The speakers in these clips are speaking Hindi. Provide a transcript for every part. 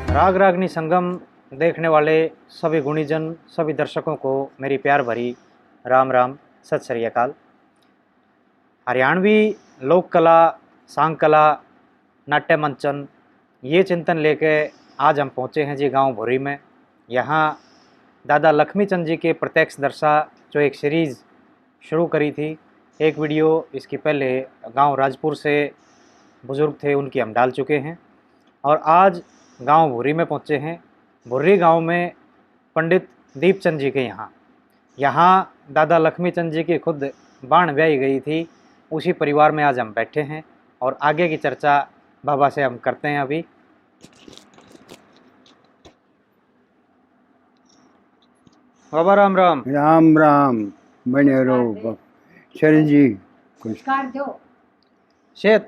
राग रागनी संगम देखने वाले सभी गुणीजन, सभी दर्शकों को मेरी प्यार भरी राम राम, सत श्री अकाल। हरियाणवी लोक कला, सांग कला, नाट्य मंचन, ये चिंतन लेके आज हम पहुँचे हैं जी गांव भोरी में। यहाँ दादा लक्ष्मीचंद जी के प्रत्यक्ष दर्शा जो एक सीरीज़ शुरू करी थी, एक वीडियो इसकी पहले गांव राजपुर से बुज़ुर्ग थे उनकी हम डाल चुके हैं, और आज गांव भोरी में पहुँचे हैं। भोरी गांव में पंडित दीपचंद जी के यहाँ दादा लक्ष्मीचंद जी की खुद बाण ब्याही गई थी, उसी परिवार में आज हम बैठे हैं और आगे की चर्चा बाबा से हम करते हैं। अभी बाबा राम राम। राम राम, बने रहो शरण जी। कुछ सेहत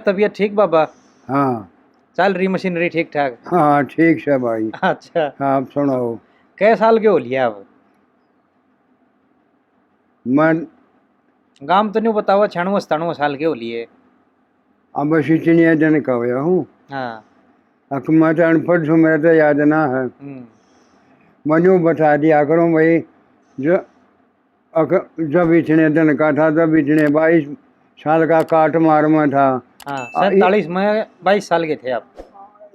तबीयत ठीक बाबा? हाँ चल रही मशीनरी ठीक ठाक? हाँ ठीक है भाई। अच्छा, आप सुनाओ। कै साल के हो लिया अब? मन गाम तो नहीं बताओ, 96-97 साल के हो लिए? अब चिड़िया जन का हुआ हूँ। हाँ। मैं तो अनपढ़ हूँ, मेरा तो याद ना है। मनु बता दिया करो भाई। जब इतने दिन का था, जब इतने 22 साल का काट मार में था। हाँ, 47 में 22 साल के थे आप?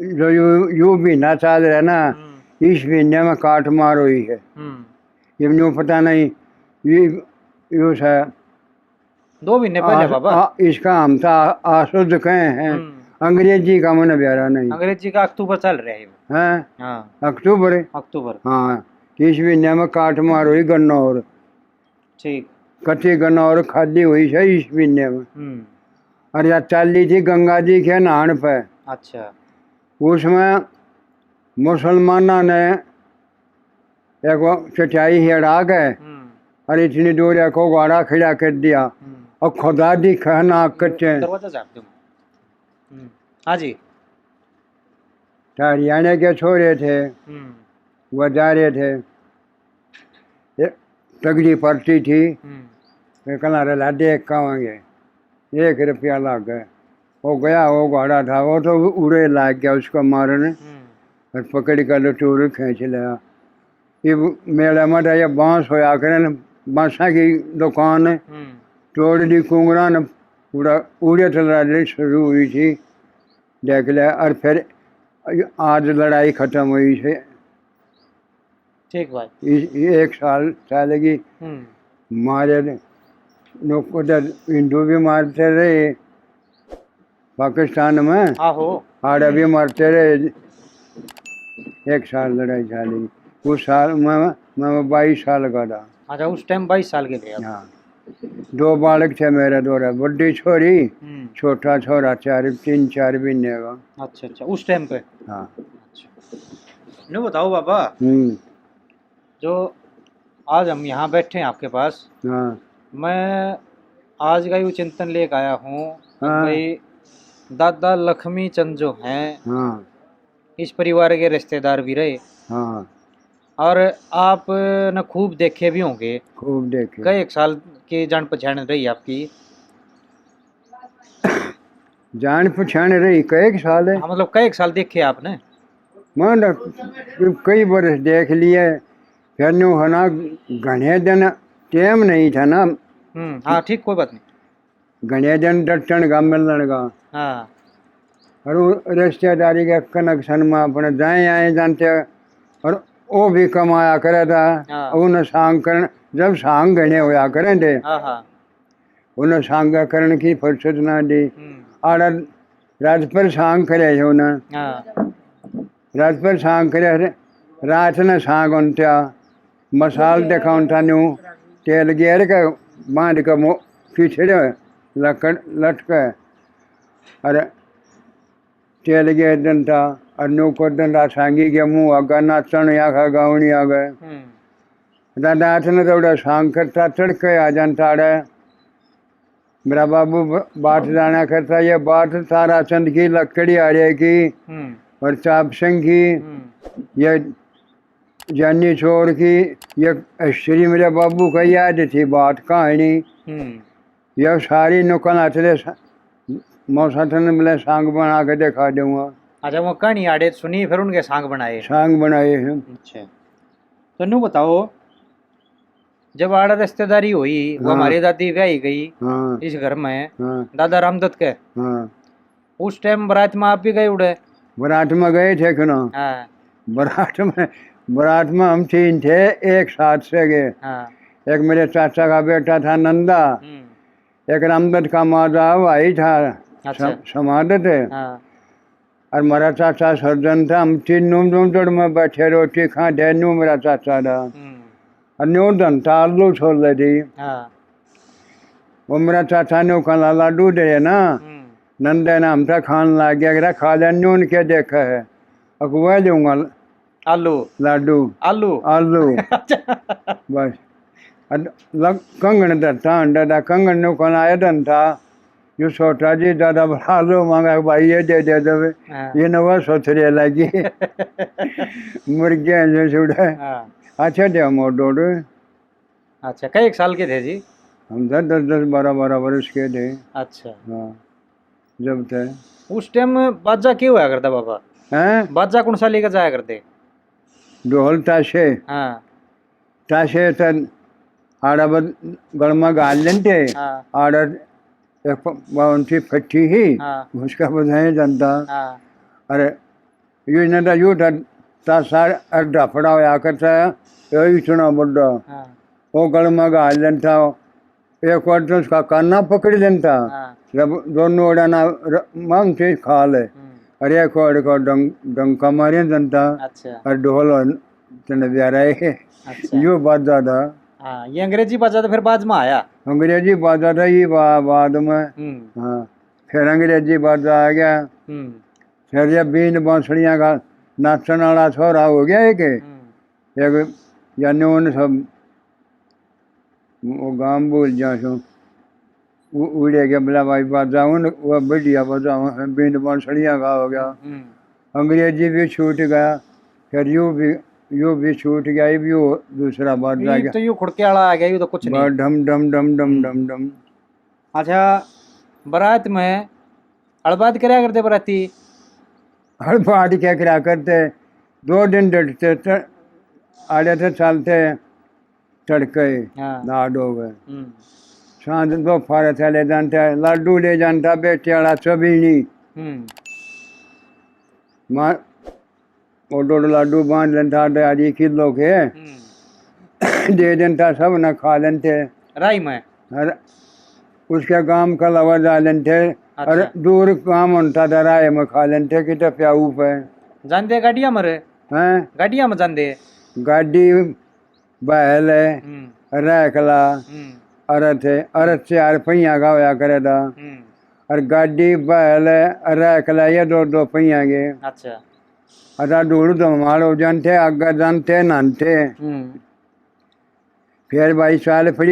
जो यू महीना चाल रहा ना, इस महीने में काट मार हुई है। ये मुझे पता नहीं, ये यूँ है 2 महीने पहले बाबा। इसका हम तो आशुद्ध कहे हैं, अंग्रेजी का मन प्यारा नहीं। अंग्रेजी का अक्टूबर चल रहा है। हैं? हाँ, अक्टूबर। हाँ, इस महीने में काट मार हुई गन्नौर। ठीक। कच्ची गन्नौर खादी हुई है इस महीने में। और या चाली थी गंगा जी के नहान पे। अच्छा। उसमें मुसलमाना ने एक चटाई हेड़ा गए और इतनी दूर एक गाड़ा खड़ा कर दिया और खुदा दी कहना कच्चे। दरवाजा झाप दूं। हाँ जी। हरियाणा के छोरे थे, वह जा रहे थे, तगड़ी पर्ची थी, कला रला देख कहेंगे 1 रुपया लग गए। वो गया, वो घोड़ा था, वो तो उड़े लाग गया उसको मारने और पकड़ कर लटूर खींच लिया। ये मेला मत ये बांस होया करें, बांसा की दुकान तोड़ दी, कुंगरा ने पूरा उड़े लड़ाई शुरू हुई थी, देख लिया। और फिर आज लड़ाई खत्म हुई है। ठीक भाई। 1 साल की मारे लोग उधर हिंदू भी मारते रहे पाकिस्तान में, आड़े भी मारते रहे। 1 साल लड़ाई चली। उस साल मैं 22 साल का था। अच्छा, उस टाइम 22 साल के थे आप? हाँ। 2 बालक थे मेरे, 2 बड़ी छोरी, छोटा छोरा 3-4 महीने का। अच्छा अच्छा, उस टाइम पे? हाँ। अच्छा, नहीं बताओ बाबा, जो आज हम यहाँ बैठे हैं आपके पास, हाँ। मैं आज का ये चिंतन लेकर आया हूँ भाई। दादा लक्ष्मीचंद जो हैं, हाँ। इस परिवार के रिश्तेदार भी रहे। हाँ। और आप न खूब देखे भी होंगे। खूब देखे। कई 1 साल की जान पहचान रही आपकी? जान पहचान रही कई 1 साल है। हाँ, मतलब कई 1 साल देखे आपने? मैं कई बरस देख लिए। फिर न्यू है ना, घने दिन टाइम नहीं था ना। हाँ ठीक, कोई बात नहीं। घने दिन डटन का मिलन का। हाँ। और रिश्तेदारी के कनेक्शन में अपने जाए आए जानते, और वो भी कमाया करे था। उन्हें सांग करन, जब सांग घने होया करें थे, उन्हें सांग करने की फुर्सत ना दी। और रात पर सांग करे उन्हें, रात पर सांग करे, रात ने सांग उनता मसाल देखा उनता न्यू तेल गेर के बांध के खिचड़े लटके और तेल गेर दंता और न्यू को दंता सांगी के मुँह आगा नाचन या खा गावनी आ गए। रात ने तो सांग करता तड़के आ जानता है। मेरा बाबू बात जाना करता, ये बात तारा चंद की लकड़ी आड़े की और चाप सिंह की, ये जानी छोड़ की, ये श्री मेरे बाबू का याद थी बात कहानी। ये सारी नुकल चले मौसा ने बोले सांग बना के दिखा दूंगा। अच्छा वो कहानी आड़े सुनी फिर उनके सांग बनाए। सांग बनाए हैं। अच्छा तो नू बताओ जब आड़ा रिश्तेदारी हुई वो हाँ। हमारी दादी ब्याही गई हाँ इस घर में हाँ दादा रामदत्त के, हाँ। उस टाइम बारात में आप भी गए उड़े? बारात में गए थे क्यों? हाँ बारात में हम 3 थे, एक साथ से गए। हाँ। एक मेरे चाचा का बेटा था नंदा, एक रामदत्त का माधव भाई था, अच्छा। समाध थे, हाँ और मेरा चाचा सर्जन था। हम 3 नूम जोड़ में बैठे रोटी खा थे। नू मेरा चाचा था और न्यू धनता आलू छोड़ थी। हाँ। वो मेरा चाचा ने खाना लाडू दे ना, नंदे ने हमसे खान लग गया, अगर खा ले नून के देखा है अकुआ लूंगा आलू लाडू आलू आलू बस। कंगन दत्ता दादा कंगन नु कौन आया धनता जो छोटा जी दादा बड़ा लो मांगा भाई ये दे दे दे। ये नवा सोचरे लगी मुर्गियां जो छुड़े। अच्छा थे हम और। अच्छा कई एक साल के थे जी? हम 10 12 वर्ष के थे। अच्छा हाँ जब थे। उस टाइम बाजा क्यों हुआ करता बाबा? हैं बाजा कौन सा लेकर जाया करते? ढोल ताशे। हाँ ताशे तन आड़ा गड़मा गाल लेंटे। हाँ आड़ा एक बाउंसी फट्टी ही उसका बजाय जनता। अरे यू न यू था सार अड्डा फड़ा हुआ करता यही सुना बड्डा वो गड़मा गाल लेंता। एक बार तो उसका काना पकड़ लेंता जब दोनों उड़ाना मांग से खा ले। अरे एक बार को डंका मारे जनता और ढोल चने प्यारा है। यो बात ज्यादा। हाँ ये अंग्रेजी बाजा तो फिर बाद में आया। अंग्रेजी बाजा था ये बाद में। हाँ फिर अंग्रेजी बाजा आ गया। फिर ये बीन बांसुड़ियाँ का नाचन वाला छोरा हो गया एक यानी उन सब वो गाँव भूल जा सो उड़े गया बोला भाई बाजा उन वो बढ़िया बाजा बीन बांसुड़ियाँ का हो गया। अंग्रेजी भी छूट गया। फिर यू भी छूट गया। ये भी दूसरा बात आ गया। तो यू खुड़के वाला आ गया यू तो कुछ नहीं। डम डम डम डम डम डम। अच्छा बारात में हड़बाद क्या करते बराती? हड़बाद क्या करा करते 2 दिन डटते आड़े थे चलते तड़के नाड हो गए। सांझ दोपहर चले जानते लड्डू ले जानता बेटे वाला चबीनी वो 2 लाडू बांध लेता 2.5 किलो के दे देता सब न खा लेते राई में। उसके काम का लवा जा लेते। और दूर काम होता था राय में खा लेते कि तो प्याऊ पे जानते गाड़िया मरे हैं गाड़िया में जानते गाड़ी बैल रैकला अरथ अरथ से 4 पहिया का होया करे था। और गाड़ी बैल रैकला ये 2 पहिया के। अच्छा अदा दूर तो मारो जानते आगा जानते नानते। फिर भाई साल फिर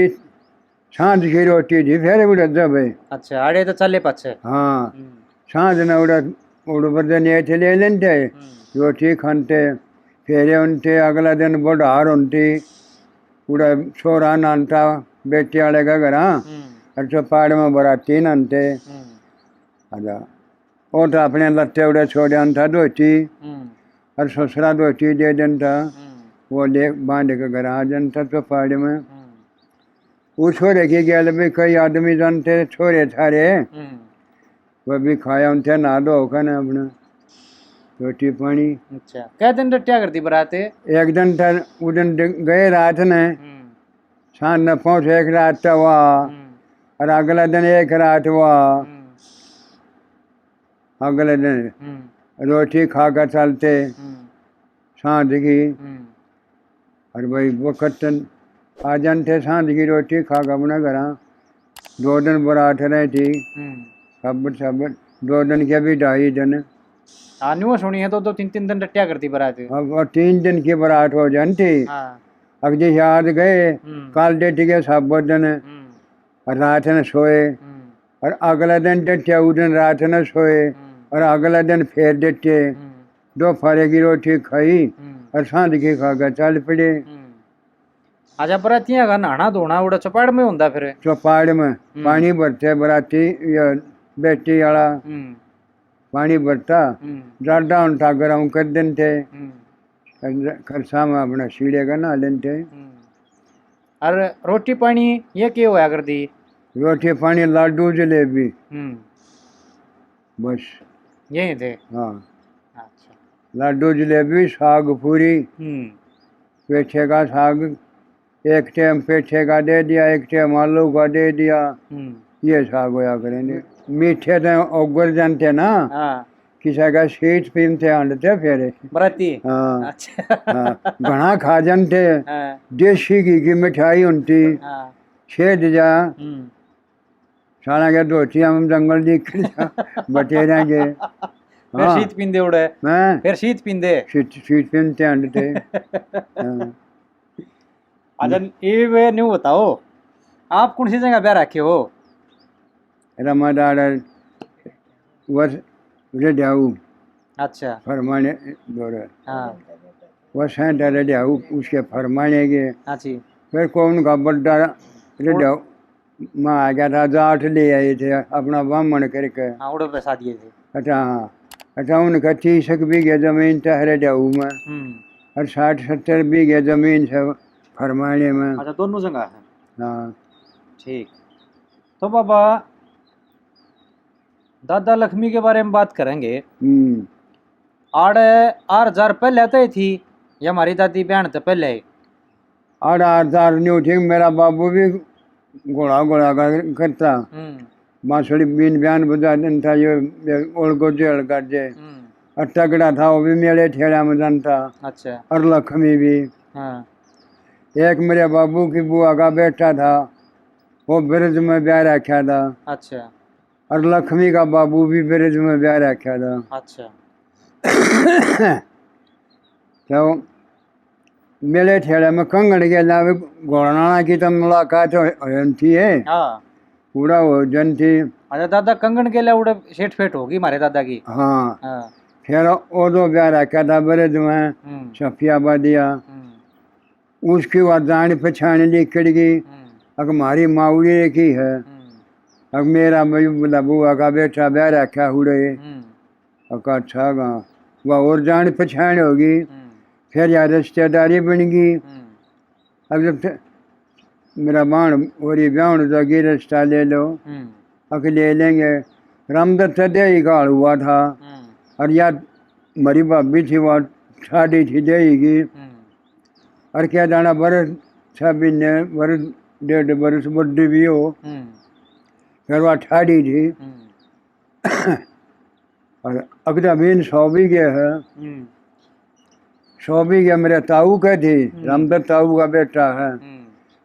सांझ की रोटी थी फिर उड़ा जब। अच्छा आड़े तो चले पाछे। हाँ सांझ न उड़ा उड़ बदने ले लेते रोटी खाते। फिर उनते अगला दिन बढ़ार उनती उड़ा छोरा नानता बेटे वाले का घर। और चौपाड़ में बराती नानते। अदा वो तो अपने लत्ते उड़े छोड़े था धोती और ससुरा धोती दे देता। वो ले बांध के घर आ जाता चौपाड़ में। वो छोरे की गल भी कई आदमी जानते छोरे थारे वह भी खाया उनसे ना दो होकर ना अपना रोटी पानी। अच्छा क्या दिन क्या करती बराते? एक दिन था उस दिन गए रात ने सांझ न पहुँच एक रात हुआ और अगला दिन एक रात हुआ। अगले दिन रोटी खा कर चलते सांझ की। और भाई वक्त आ जानते सांझ की रोटी खा कर अपना घर 2 दिन बरात रही थी। सब 2 दिन के भी 2.5 दिन। आनियो सुनी है तो 2-3 दिन क्या करती बराती? अब 3 दिन की बरात हो जानती। अगले याद गए काल डेटी के सब दिन रात न सोए। और अगला दिन डेटे उस दिन रात न सोए। और अगला दिन फिर डेटे दोपहर की रोटी खाई और सांझ की खा कर चल पड़े। अच्छा बरातियां का नहाना धोना उड़ा चौपाड़ में होता फिर? चौपाड़ में पानी भरते बराती या बेटी वाला पानी भरता जाडा उठा गरम कर देन थे खरसा में अपना सीढ़े का ना लेन थे। और रोटी पानी ये क्या होया कर दी? रोटी पानी लाडू जलेबी बस यही थे। हाँ अच्छा। लाडू जलेबी साग पूरी पेठे का साग एक टाइम पेठे का दे दिया एक टाइम आलू का दे दिया ये साग होया करेंगे। मीठे तो ओगर जानते ना किसी का सीट पीनते आंडते फिर बराती। हाँ अच्छा। हाँ घना खा जानते देसी घी की मिठाई उनती छेद जा साला के धोतिया हम जंगल दिख बटे रहेंगे। फिर शीत पींदे उड़े फिर शीत पींदे शीत पीनते आंडते। अच्छा ये वे न्यू बताओ आप कौन सी जगह ब्याह रखे हो? रमादार वर्ष रेडियाऊ। अच्छा। फरमाने दौरे हाँ वह सेंटर रेडियाऊ उसके फरमाने के अच्छी फिर कौन का बड्डा रेडियाऊ माँ आ गया था जाट ले आए थे अपना बामण करके। हाँ उड़े पैसा दिए थे। अच्छा हाँ अच्छा उनका 30 बीघे जमीन था रेडियाऊ में और 60-70 बीघे जमीन है फरमाने में। अच्छा दोनों जगह है। हाँ ठीक। तो बाबा दादा लक्ष्मी के बारे में बात करेंगे। आड़ 8,000 पहले आते थी या हमारी दादी बहन तो पहले 8,000 न्यू ठीक। मेरा बाबू भी घोड़ा घोड़ा करता बांसुरी बीन बयान बजा दिन था ये ओढ़ को जेल कर जे और तगड़ा था वो भी मेरे ठेला में जानता। अच्छा। और लक्ष्मी भी हाँ। एक मेरे बाबू की बुआ का बेटा था वो ब्रिज में ब्याह रखा था। अच्छा। और लक्ष्मी का बाबू भी ब्रिज में ब्याह रखा था। अच्छा। तो मेरे ठेले में कंगड़ के लावे घोड़ाना की तो मुलाकात थी है पूरा हो जन थी। अच्छा दादा कंगन के लिए उड़े सेठ फेट होगी हमारे दादा की। हाँ फिर वो दो ब्याह रखा था ब्रिज में सफियाबादिया उसकी बाद जान पहचान निकल गई। अब हमारी माऊली की है अब मेरा बुआ का बेटा ब्याह रखा हुए अच्छा गा वह और जान पहचान होगी फिर यार रिश्तेदारी बन गई। अब जब मेरा बाण और ये ब्याह जोगी रिश्ता ले लो अब ले लेंगे। रामदत्त दे ही गाड़ हुआ था और यार मरी भाभी थी वह शादी थी देगी और क्या जाना बरस 6 महीने बरस 1.5 बरस बड्डी भी हो फिर वह ठाड़ी थी। और अगला बीन 100 बीघे है 100 बीघे मेरे ताऊ के थी रामदत्त ताऊ का बेटा है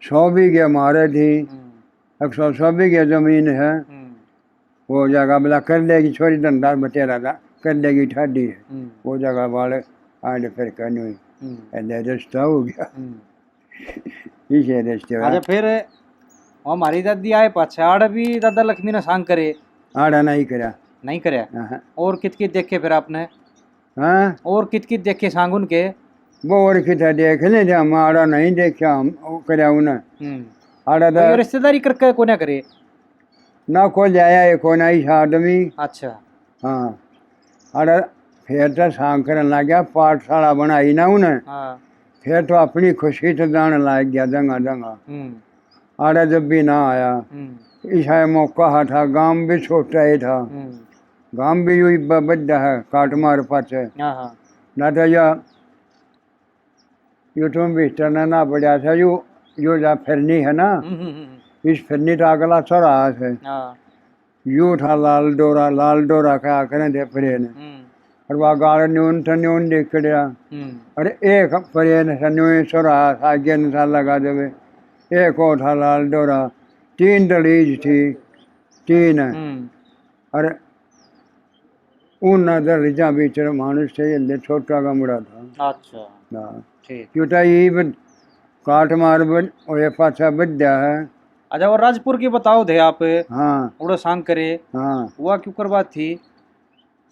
100 बीघे हमारे थी 100 बीघे जमीन है वो जगह बोला कर लेगी छोरी धंधा बतेरा था कर लेगी ठाडी है वो जगह वाले आने फिर कहनी हुई रिश्ता हो गया इसे रिश्ते। अच्छा फिर हमारी दादी आए पाछे आड़ भी दादा लक्ष्मी ने सांग करे? आड़ा नहीं करा नहीं करे। और कित कित देखे फिर आपने? हाँ और कित कित देखे सांग उनके? वो और कितना देख ले हम आड़ा नहीं देखा हम करा उन्हें आड़ा था रिश्तेदारी करके को ना करे ना को जाया एक को नहीं आदमी। अच्छा। हाँ आड़ा फिर तो सांग करने लग गया पाठशाला बनाई ना उन्हें फिर तो अपनी खुशी तो जाने लग गया जगह जगह। आड़ा जब भी ना आया ईसा मौका था गांव भी छोटा ही था गांव भी यू बड़ा है काट मार पाचे ना तो यू तुम भीतर ना बढ़िया था यू जा फिरनी है ना इस फिरनी तो अगला चौराहा है यू था लाल डोरा क्या करें थे परे ने और वह गाड़ न्यून था न्यून देख गया और एक परे ने था न्यून चौराहा था आगे था लगा देवे एक और था लाल डोरा 3 दलीज थी 3 और उन दलीजा बीच मानुष थे छोटा कमरा था। अच्छा ठीक। क्योंकि ये काट मार ये पाछा बद्या है। अच्छा और राजपुर की बताओ थे आप? हाँ उड़ो सांग करे हाँ वह क्यों कर बात थी?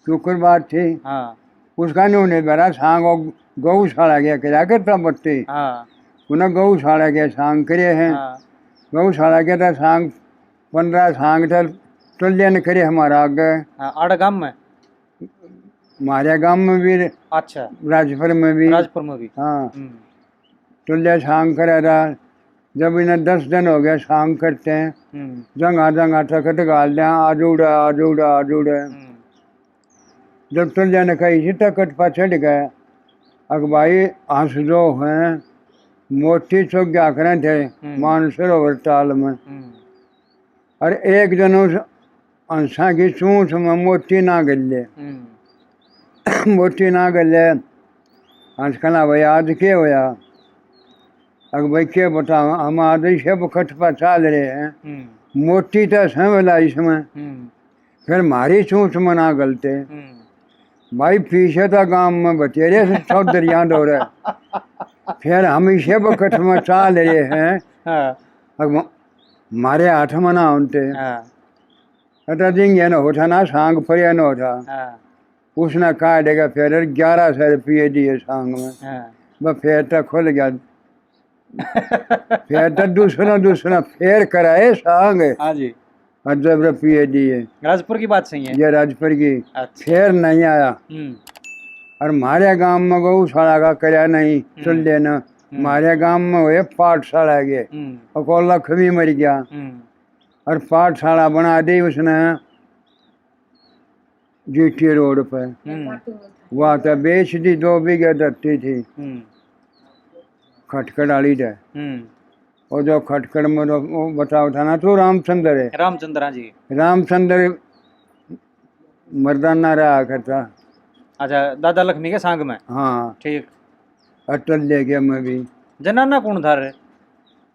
क्यों कर बात थी? हाँ उसका नहीं बेरा सांग गौशाला गया क्या करता बत्ती उन्हें गौशाला के सांग करे हैं गौशाला के था सांग 15 सांग था तुल्यन करे हमारा आगे आड़ गांव में हमारे गांव में भी, अच्छा, राजपुर में भी। राजपुर में भी। हाँ, तुल्य सांग करा था। जब इन्हें 10 दिन हो गए सांग करते हैं, जंगा जंगा टकट गाल दिया, आज उड़ा आज उड़ा आज उड़ा। जब तुल्य ने कही थी टकट पर चढ़ गए, अग भाई हंस जो हैं मोती चौक क्या करें थे मानसरोवर ताल में। और एक जन उस हंसा की चूंच में मोती ना गले, मोती ना गले। हंस कहना भाई आज के होया? अग भाई के बताओ, हम आज सब खट पर चाल रहे हैं, मोती तो समझला इसमें, फिर मारी चूंच में ना गलते। भाई पीछे तो गांव में बतेरे से चौधरिया दो रहे, फिर हम इसे बखट में चाल रहे हैं। अब मारे हाथ में ना होते अटा दिन होता ना सांग पर न होता। उसने कहा देगा फिर 1100 रुपये दिए सांग में, बस फिर तो खुल गया। फिर तो दूसरा फिर कराए सांग। हाँ जी, 10 रुपये दिए। राजपुर की बात सही है, ये राजपुर की। अच्छा। फिर नहीं आया। और हमारे गांव में गौशाला का कराया नहीं चल देना। हमारे गांव में हुए पाठशाला के, और को लक्ष्मी मर गया और पाठशाला बना दी उसने जीटी रोड पे। वहाँ तो बेच दी, 2 बीघे धरती थी खटखड़ वाली थे। और जो खटखड़ में वो बताओ था ना, तो रामचंद्र है। रामचंद्र, हाँ जी, रामचंद्र मर्दाना रहा करता। अच्छा, दादा लक्ष्मी के सांग में। हाँ ठीक। अटल लेके में भी जनाना कौन था रे?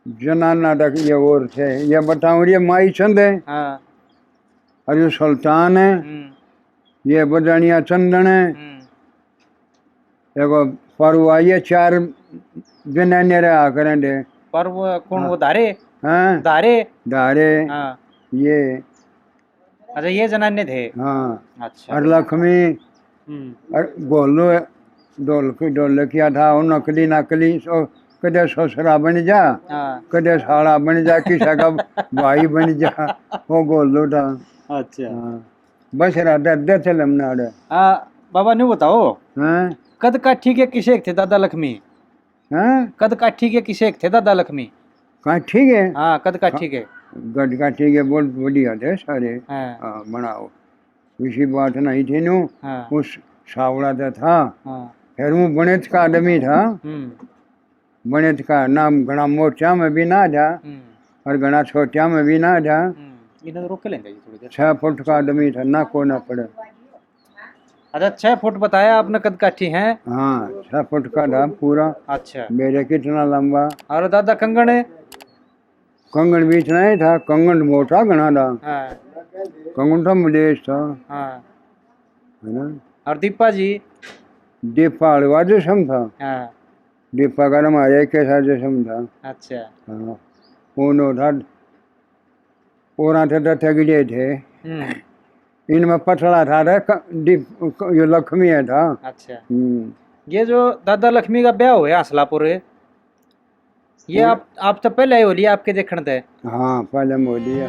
जनाना तक ये और थे, ये बताऊँ, ये माई चंद है। हाँ। और ये सुल्तान है, ये बजानिया चंदन है। एगो परुआ, ये 4 जनाने रहा करेंगे। पर वो कौन? वो धारे? हाँ धारे। धारे। हाँ। ये अच्छा, ये जनाने थे। हाँ। अच्छा। और लक्ष्मी और गोलू डोल किया था वो, नकली नकली। सो कदे ससुरा बन जा, कदे साला बन जा, किसी का भाई बन जा, वो गोलू था। अच्छा। बस राधा चल हमने। बाबा ने बताओ, हाँ कद काठी के किसे थे दादा लक्ष्मी? हाँ, कद काठी के किसे थे दादा लक्ष्मी? कहाँ ठीक है। हाँ, कद काठी के। गढ़ का ठीक है, बहुत बढ़िया थे सारे। हाँ। बनाओ, किसी बात नहीं थी नू। उस सावड़ा तो था। फिर वो बनेत का आदमी था। बनेत का नाम घना मोटिया में भी ना था और घना छोटिया में भी ना था। इन्हें रोक के लेंगे थोड़ी देर। 6 फुट का आदमी था, ना को ना पड़े। अच्छा, 6 फुट बताया आपने कद काठी है? हाँ, 6 फुट का था पूरा। अच्छा। मेरे कितना लंबा। और दादा कंगन है? कंगन बीच नहीं था, कंगन मोटा घना था। कंगन तो मलेश था। है ना। और दीपा जी? दीपा हलवा जैसम था। दीपा का हमारे के साथ जैसम था। अच्छा। हाँ, वो था और ठगड़े थे। इनमें पटड़ा था, ये लक्ष्मी है था। अच्छा। ये जो दादा लक्ष्मी का ब्याह हुआ हंसलापुर, ये आप तो पहले ही हो लिया आपके देखने थे? हाँ, पहले हो लिया।